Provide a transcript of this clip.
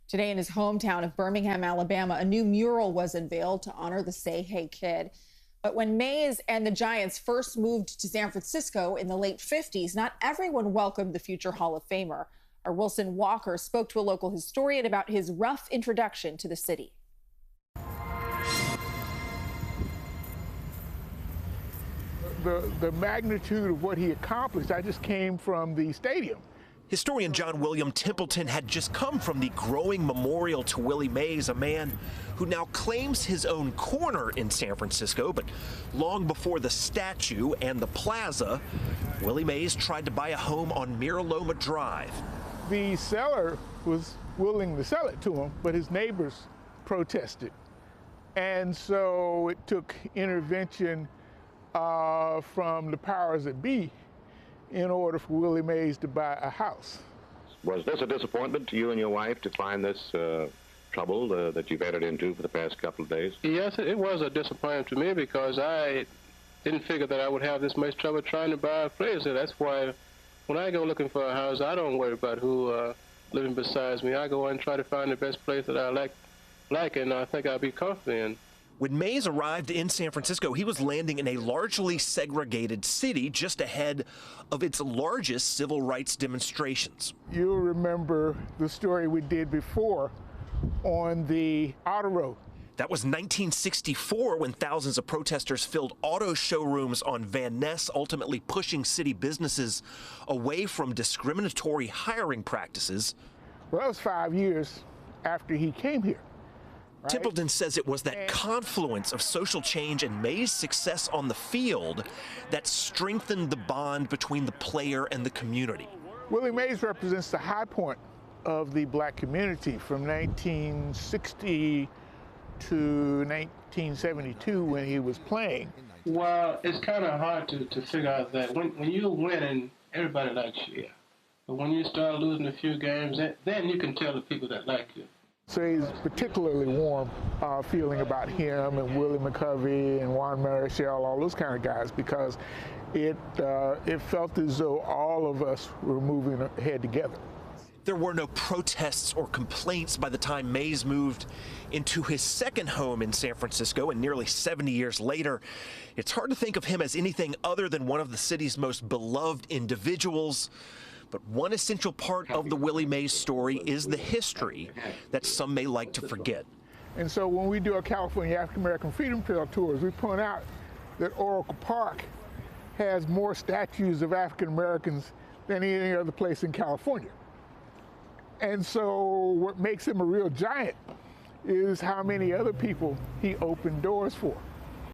Today in his hometown of Birmingham, Alabama, a new mural was unveiled to honor the Say Hey kid. But when Mays and the Giants first moved to San Francisco in the late 50s, not everyone welcomed the future Hall of Famer. Our Wilson Walker spoke to a local historian about his rough introduction to the city. The magnitude of what he accomplished, I just came from the stadium. Historian John William Templeton had just come from the growing memorial to Willie Mays, a man who now claims his own corner in San Francisco. But long before the statue and the plaza, Willie Mays tried to buy a home on Miraloma Drive. The seller was willing to sell it to him, but his neighbors protested. And so it took intervention from the powers that be in order for Willie Mays to buy a house. Was this a disappointment to you and your wife to find this trouble that you've entered into for the past couple of days? Yes, it was a disappointment to me because I didn't figure that I would have this much trouble trying to buy a place. That's why when I go looking for a house, I don't worry about who living besides me. I go and try to find the best place that I like and I think I'll be comfortable in. When Mays arrived in San Francisco, he was landing in a largely segregated city just ahead of its largest civil rights demonstrations. You'll remember the story we did before on the auto road. That was 1964 when thousands of protesters filled auto showrooms on Van Ness, ultimately pushing city businesses away from discriminatory hiring practices. Well, that was 5 years after he came here. Right? Templeton says it was that confluence of social change and Mays' success on the field that strengthened the bond between the player and the community. Willie Mays represents the high point of the black community from 1960 to 1972 when he was playing. Well, it's kind of hard to figure out that when you're winning, everybody likes you. But when you start losing a few games, then you can tell the people that like you. So he's particularly warm feeling about him and Willie McCovey and Juan Marichal, all those kind of guys, because it felt as though all of us were moving ahead together. There were no protests or complaints by the time Mays moved into his second home in San Francisco, and nearly 70 years later, it's hard to think of him as anything other than one of the city's most beloved individuals. But one essential part of the Willie Mays story is the history that some may like to forget. And so when we do our California African American Freedom Trail tours, we point out that Oracle Park has more statues of African Americans than any other place in California. And so what makes him a real giant is how many other people he opened doors for.